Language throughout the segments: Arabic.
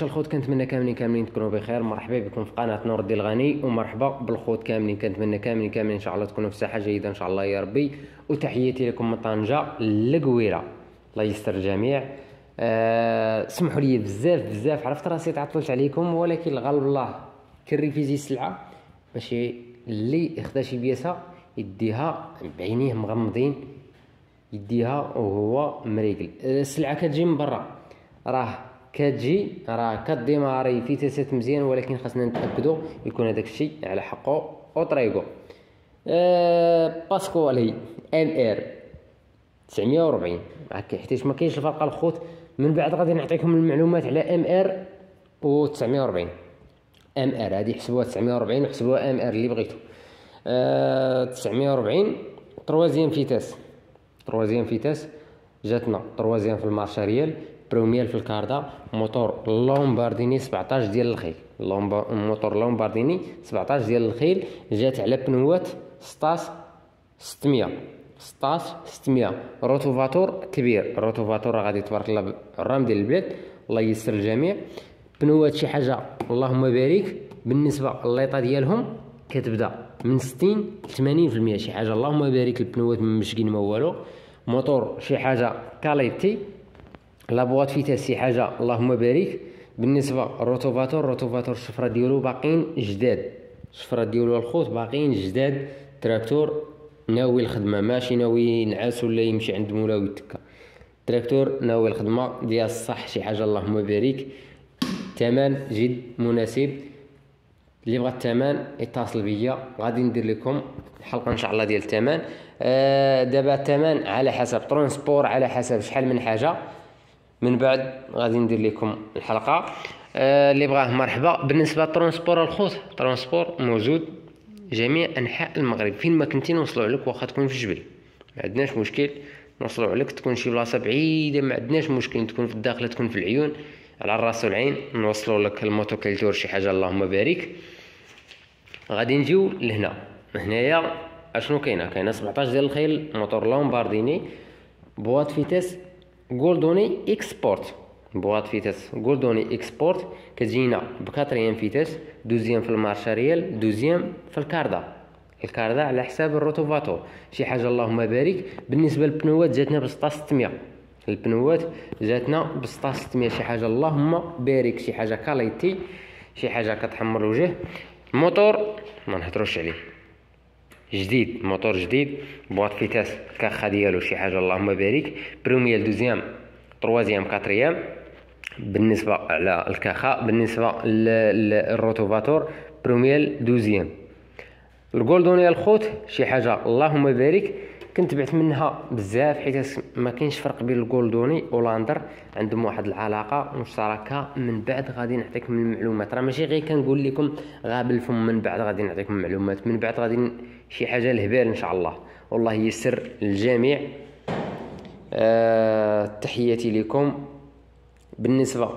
واش الخوت كنتمنى كاملين تكونوا بخير. مرحبا بكم في قناه نور الدين الغني، ومرحبا بالخوت كاملين. كنتمنى كاملين ان شاء الله تكونوا في صحه جيده ان شاء الله يا ربي. وتحياتي لكم من طنجه لقويره، الله يستر الجميع. سمحوا لي بزاف عرفت راسي تعطلت عليكم، ولكن الغالب الله كنريفيزي السلعه باش اللي يخدا شي بياسه يديها بعينيه مغمضين، يديها وهو مريقل. السلعه كتجي من برا، راه كديماري فيتاسات مزيان، ولكن خاصنا نتاكدوا يكون هذاك الشيء على حقه وطريقه. باسكوالي ام ار 940 حيت ما كاينش الفرق الخوت. من بعد غادي نعطيكم المعلومات على ام ار و 940. ام ار هذه حسبوها 940 وحسبوها ام ار اللي بغيتو. 940 تروازيام فيتاس جاتنا، تروازيام في المارشاريال، بروميال في الكاردا، موتور لومبارديني 17 ديال الخيل. موتور لومبارديني 17 ديال الخيل، جات على بنوات 16 600 روتوفاتور كبير. الروتوفاتور غادي تبارك الله الرام ديال البلاد، الله ييسر الجميع. بنوات شي حاجه اللهم بارك، بالنسبه لليطه ديالهم كتبدا من 60 ل 80%، شي حاجه اللهم بارك. البنوات مشكين ما والو. موتور شي حاجه كاليتي، لابوات فيتاس شي حاجه اللهم بارك. بالنسبه الروتوفاتور الشفره ديالو باقيين جداد، الشفره ديالو الخوت باقيين جداد. تراكتور ناوي الخدمه، ماشي ناوي نعاس ولا يمشي عند مولاو يتكا. تراكتور ناوي الخدمه ديال الصح، شي حاجه اللهم بارك. ثمن جد مناسب، اللي بغى الثمن يتصل بيا، غادي ندير لكم الحلقه ان شاء الله ديال الثمن. دابا الثمن على حسب ترونسبور، على حسب شحال من حاجه. من بعد غادي ندير لكم الحلقه. اللي بغاه مرحبا. بالنسبه للترونسبور الخوت، ترونسبور موجود جميع انحاء المغرب، فين ما كنتي نوصلوا عليك. واخا تكون في جبل ما عندناش مشكل نوصلوا عليك، تكون شي بلاصه بعيده ما عندناش مشكل، تكون في الداخل تكون في العيون، على الراس والعين نوصلوا لك الموتوكلتور شي حاجه اللهم بارك. غادي نجيو لهنا. هنايا اشنو كاينه 17 ديال الخيل، موتور لومبارديني، بواط فيتاس غولدوني اكسبورت، كتجينا بكاتريام فيتاس، دوزيام في المارشاريال، دوزيام في الكاردا على حساب الروتوفاتور، شي حاجه اللهم بارك. بالنسبه للبنوات جاتنا ب 6600، البنوات جاتنا ب 6600، شي حاجه اللهم بارك، شي حاجه كاليتي، شي حاجه كتحمر الوجه. الموتور ما نهضروش عليه، جديد، موتور جديد، بواط فيتاس كاخا ديالو شي حاجه اللهم بارك. بروميال، دوزيام، تروازيام، كاتريام بالنسبه على الكاخا. بالنسبه للروتوفاتور بروميال، دوزيام. الجولدوني الخوت شي حاجه اللهم بارك، كنت بعت منها بزاف حيت ما كاينش فرق بين الجولدوني ولاندر، عندهم واحد العلاقه مشتركه. من بعد غادي نعطيكم المعلومات، راه ماشي غير كنقول لكم غاب الفم، من بعد غادي نعطيكم المعلومات، من بعد غادي شي حاجه الهبال ان شاء الله، والله يسر الجميع. تحياتي لكم. بالنسبه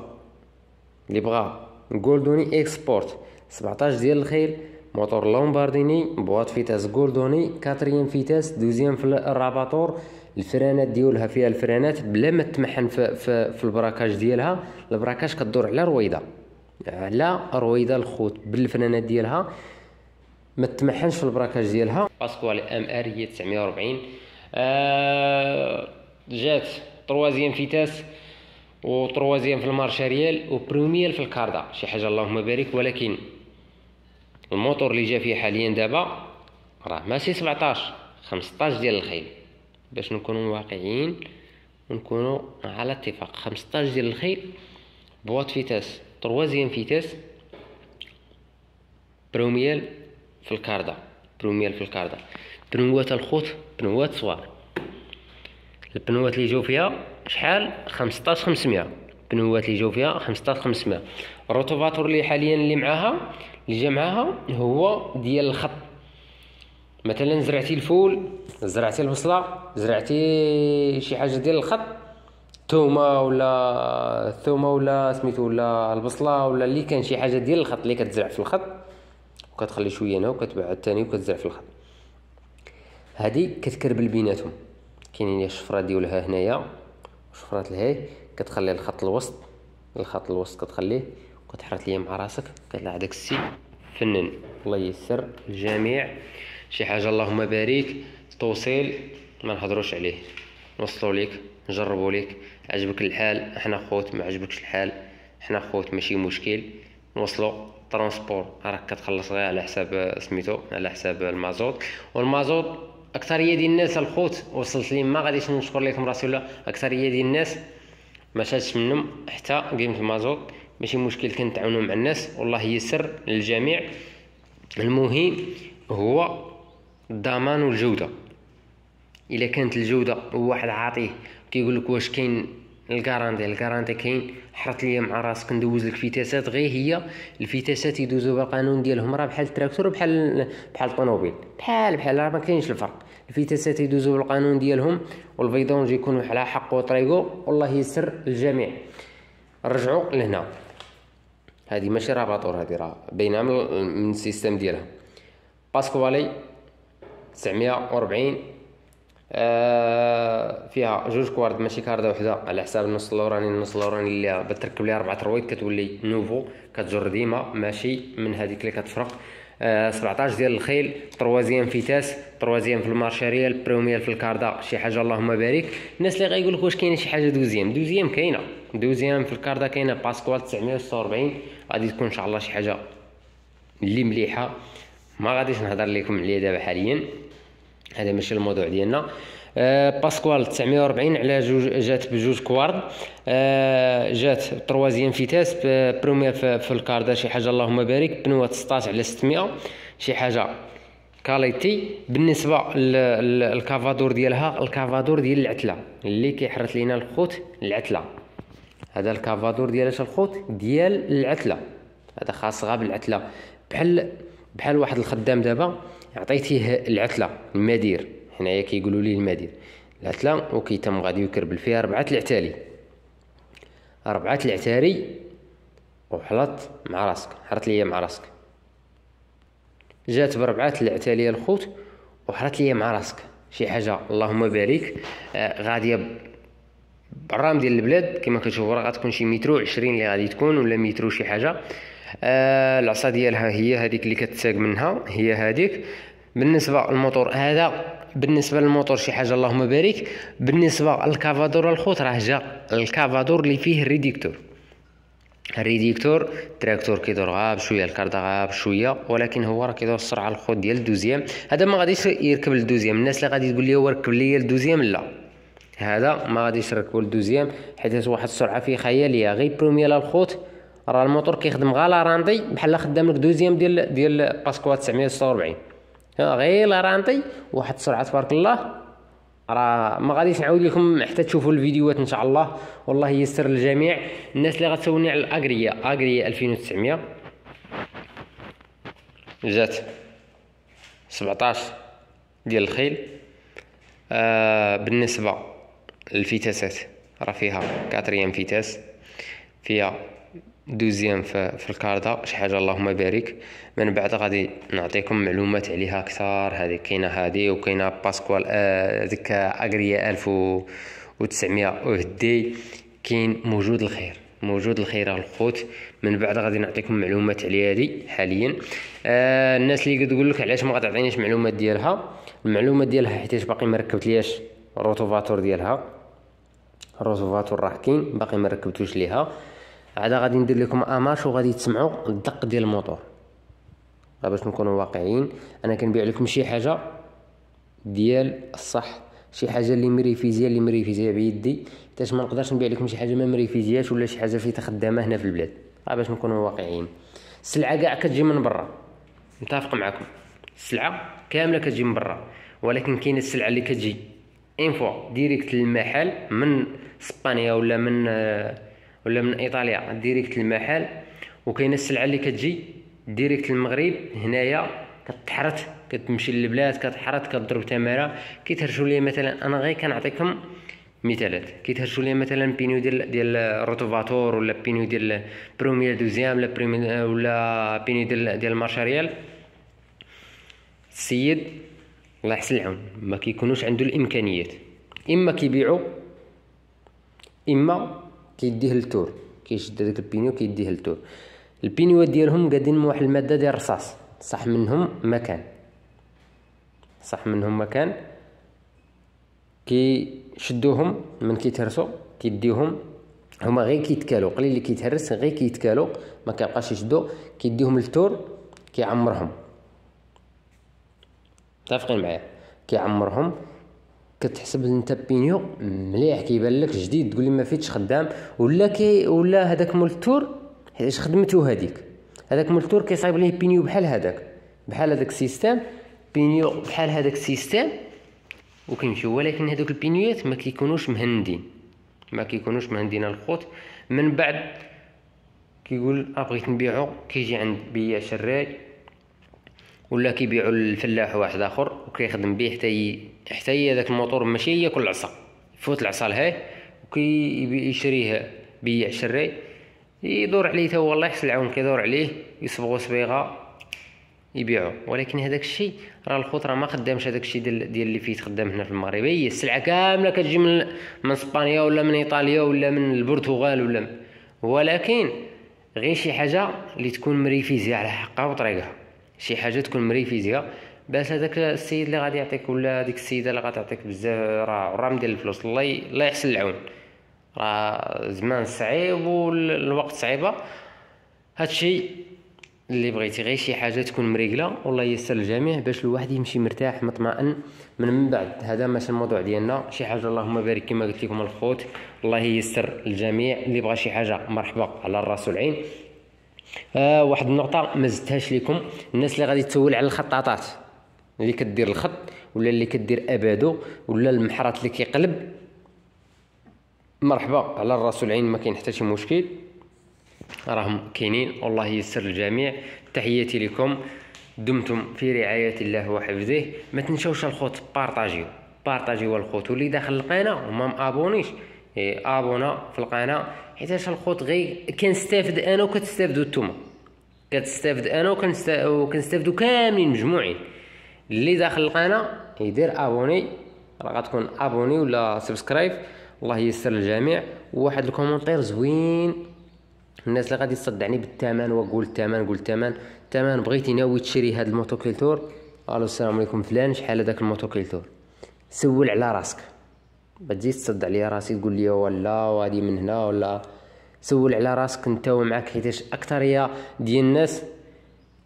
اللي بغى جولدوني اكسبورت 17 ديال الخيل، موتور لومبارديني، بواط فيتاس جولدوني، كاتريام فيتاس، دوزيام في الراباطور. الفرانات ديالها فيها الفرانات بلا ما تمحن في البراكاج ديالها، البراكاج كدور على رويده الخوت بالفرانات ديالها، ما تمحنش في البراكاج ديالها. باسكوالي ام ار هي 940. جات تروازيام فيتاس وتروازيام في المارشاريال وبروميال في الكاردا، شي حاجه اللهم بارك. ولكن الموتور اللي جا فيه حاليا دابا راه ماشي 17، 15 ديال الخيل، باش نكونوا واقعيين ونكونوا على اتفاق. 15 ديال الخيل، بواط فيتاس، تروازيام فيتاس، بروميال في الكاردا. بنوات الخوت بنوات صوار. البنوات اللي جاو فيها شحال 15500، بنوات اللي جاو فيها 15500. الروتوفاتور اللي حاليا اللي جا معاها هو ديال الخط. مثلا زرعتي الفول، زرعتي البصله، زرعتي شي حاجه ديال الخط، ثومه ولا سميتو ولا البصله ولا اللي كان شي حاجه ديال الخط اللي كتزرع في الخط، وكتخلي شويه هنا وكتبعد ثاني وكتزرع في الخط، هذه كتكربل بيناتهم. كاينين الشفره ديالها هنايا وشفرات الهاي، كتخلي الخط الوسط الخط الوسط كتخليه وكتحرك ليا مع راسك كتلعب داك السي فنن. الله ييسر الجميع. شي حاجه اللهم بارك توصيل ما نهضروش عليه، نوصلوا ليك نجربوا ليك. عجبك الحال احنا خوت، ما عجبكش الحال احنا خوت ماشي مشكل. نوصلوا ترونسبور راك كتخلص غير على حساب سميتو، على حساب المازوت. والمازوت اكثريه ديال الناس الخوت وصلت لي، ما غاديش نشكر لكم راسي ولا اكثريه ديال الناس ما شاتش منهم حتى قيمه المازوت. ماشي مشكل كنتعاونوا مع الناس والله ييسر للجميع. المهم هو الضمان والجوده. الا كانت الجوده وواحد عاطيه كيقول لك واش كاين الكارانتي كاين، حرط ليا مع راسك ندوز لك فيتاسات غير هي الفيتاسات يدوزوا بالقانون ديالهم، راه بحال التراكتور بحال الطوموبيل بحال راه ما كاينش الفرق. الفيتاسات يدوزوا بالقانون ديالهم والفيدونج يكونوا على حق وطريقو. والله يسر الجميع. رجعوا لهنا، هذه ماشي راباطور، هذه راه باينه من السيستم ديالها. باسكوالي 940 فيها جوج كوارد ماشي كارده وحده على حساب النص الاوراني. النص الاوراني اللي بتركب ليه 4 ترويض كتولي نوفو كتجر ديما ماشي من هذيك اللي كتفرق. 17 ديال الخيل، تروازيام فيتاس، تروازيام في المارشاريال، بريمير في الكاردا. شي حاجه اللهم بارك. الناس اللي غايقول لك واش كاينه شي حاجه دوزيام كاينه، دوزيام في الكاردا كاينه. باسكوال 946 غادي تكون ان شاء الله شي حاجه اللي مليحه. ما غاديش نهضر لكم عليه دابا حاليا، هذا ماشي الموضوع ديالنا. باسكوال 940 على جوج، جات بجوج كوارد، جات تروازيام فيتاس بروميير في الكاردا. شي حاجه اللهم بارك. بنوات 16 على 600 شي حاجه كاليتي. بالنسبه للكافادور ديالها، الكافادور ديال العتله اللي كيحرث لينا الخوت العتله، هذا الكافادور ديال الخوت ديال العتله، هذا خاص غير بالعتله. بحال واحد الخدام دابا عطيتيه العتله المدير، هنايا كيقولوا ليه المدير العتله، وكيتم غادي يكربل فيها 4 العتاري وحلط مع راسك، حرت ليا مع راسك. جات ب4 العتاليه الخوت وحرت ليا مع راسك. شي حاجه اللهم بارك. غاديه بالرام ديال البلاد كما كتشوفوا، راه غتكون شي مترو 20 اللي غادي تكون ولا مترو شي حاجه. العصا ديالها هي هذيك اللي كتساق منها، هي هذيك. بالنسبه للموتور هذا، بالنسبه للموتور شي حاجه اللهم بارك. بالنسبه للكافادور الخوت راه جا الكافادور اللي فيه الريديكتور تراكتور كيدور غاب شويه، الكاردا غاب شويه، ولكن هو راه كيدور السرعه الخوت ديال الدوزيام. هذا ما غاديش يركب للدوزيام. الناس اللي غادي تقول لي هو ركب لي للدوزيام، لا، هذا ما غاديش يركبوا للدوزيام حيت واحد السرعه فيه خياليه. غير بروميير الخوت راه الموتور كيخدم غير لارانتي بحال خدام لك دوزيام ديال باسكوات 946، غير لارانتي واحد السرعه تبارك الله. راه ما غاديش نعاود لكم حتى تشوفوا الفيديوهات ان شاء الله. والله ييسر للجميع. الناس اللي غتسولني على الاغريا 2900 جات 17 ديال الخيل. بالنسبه للفيتاسات راه فيها 4 فيتاس، فيها دوزيام في الكاردا. شي حاجه اللهم بارك. من بعد غادي نعطيكم معلومات عليها اكثر. هذه كاينه هذه، وكاينه باسكوال ديك اغريا 1900 وهدي. كاين موجود الخير الخوت. من بعد غادي نعطيكم معلومات على هذه حاليا. الناس اللي كتقول لك علاش ما غتعطينيش المعلومات ديالها حيت باقي ما ركبتلياش الروتوفاتور ديالها. الروتوفاتور راه كاين باقي ما ركبتوش ليها. عاد غادي ندير لكم اماش وغادي تسمعوا الدق ديال الموتور باش نكونوا واقعيين. انا كنبيع لكم شي حاجه ديال الصح، شي حاجه اللي مريفيزيه بيدي، حيت ما نقدرش نبيع لكم شي حاجه ما مريفيزياش ولا شي حاجه فيها خدامه هنا في البلاد. باش نكونوا واقعيين. السلعه كاع كتجي من برا، متفق معكم، السلعه كامله كتجي من برا، ولكن كاينه السلعه اللي كتجي انفو ديريكت للمحل من اسبانيا ولا من ايطاليا ديريكت للمحل، وكاينه السلعه اللي كتجي ديريكت للمغرب هنايا كتحرت كتمشي للبلاد كتحرت كتضرب تماره. كيتهرشوا لي مثلا، انا غير كنعطيكم مثالات، كيتهرشوا لي مثلا بينيو ديال الروتوفاتور ولا بينيو ديال بروميير دوزيام ولا بينيو ديال المارشاريال. السيد الله يحسن العون ما كيكونوش عنده الامكانيات، اما كيبيعوا اما كيديه للتور. كيشد هذاك البينيو كيديه للتور. البينيوات ديالهم قادين من واحد الماده ديال الرصاص، صح منهم مكان كيشدوهم من كيتهرسوا كيديوهم هما غير كيتكالوا، قليل اللي كيتهرس غير كيتكالوا ما كيبقاش يشدوا، كيديهم للتور كيعمرهم. متفقين معايا؟ كيعمرهم. كتحسب انت بينيو مليح كيبان لك جديد، تقول لي ما فيتش خدام ولا هذاك مول التور حيت خدمتو هذاك مول التور كيصايب ليه بينيو بحال هذاك السيستم، بينيو بحال هذاك السيستم وكيمشيو. ولكن هذوك البينيوات ما كيكونوش مهندين الخوت. من بعد كيقول بغيت نبيعو، كيجي عند بياع شراي ولا كيبيعوا الفلاح واحد اخر وكيخدم به حتى هذاك الموتور ماشي ياكل العصا، يفوت العصا لهيه وكيشريه بياع شراي يدور عليه تا هو الله يحسن العون، كيدور عليه يصبغوا صبيغه يبيعوا. ولكن هذاك الشيء راه الخوت راه ما خدامش هذاك الشيء ديال اللي فيه خدام هنا في المغرب. هي السلعه كامله كتجي من اسبانيا ولا من ايطاليا ولا من البرتغال ولا ولكن غير شي حاجه اللي تكون مريفيزيه على حقها وطريقها، شي حاجه تكون مريفيزيه باش هذاك السيد اللي غادي يعطيك ولا هذيك السيده اللي غادي تعطيك بزاف راه ديال الفلوس. الله يحسن العون، راه زمان صعيب والوقت صعيبه. هادشي اللي بغيتي غير شي حاجه تكون مريقله والله ييسر الجميع باش الواحد يمشي مرتاح مطمئن. من بعد هذا ماشي الموضوع ديالنا، شي حاجه اللهم بارك كما قلت لكم الخوت، الله ييسر الجميع. اللي بغى شي حاجه مرحبا على الراس والعين. واحد النقطه ما زدتهاش لكم، الناس اللي غادي تسول على الخطاطات اللي كدير الخط ولا اللي كدير ابادو ولا المحرات اللي كيقلب، مرحبا على الراس والعين، ما كاين حتى شي مشكل، راهم كاينين والله ييسر الجميع. تحياتي لكم، دمتم في رعايه الله وحفظه. ما تنساوش الخوت بارطاجيو الخوت، واللي داخل القناه وما مابونيش ابونا في القناه، حيت الخوت غير كنستافد انا وكتستافدوا نتوما، كتستافد انا وكنستافدوا كاملين مجموعين. اللي داخل القناه يدير ابوني، راه غتكون ابوني ولا سبسكرايب، الله ييسر الجميع. وواحد الكومونتير زوين، الناس اللي غادي تصدعني بالثمن وقول الثمن بغيتي ناوي تشري هذا الموتوكيلتور، الو السلام عليكم فلان شحال هذاك الموتوكيلتور، سول على راسك، ما تجيش تصد عليا راسي تقول لي ولا وهذه من هنا ولا. سول على راسك انت ومعك، حيتاش اكثريه ديال الناس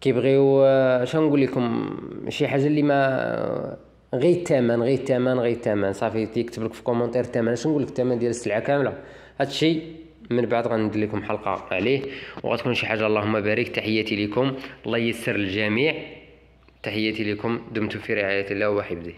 كيبغيو شنو نقول لكم شي حاجه اللي ما غير الثمن صافي، تيكتب لك في كومونتير الثمن. اش نقول لك الثمن ديال السلعه كامله؟ هادشي من بعد غندير لكم حلقه عليه وغتكون شي حاجه اللهم بارك. تحياتي لكم، الله ييسر الجميع، تحياتي لكم، دمتم في رعايه الله وحفظه.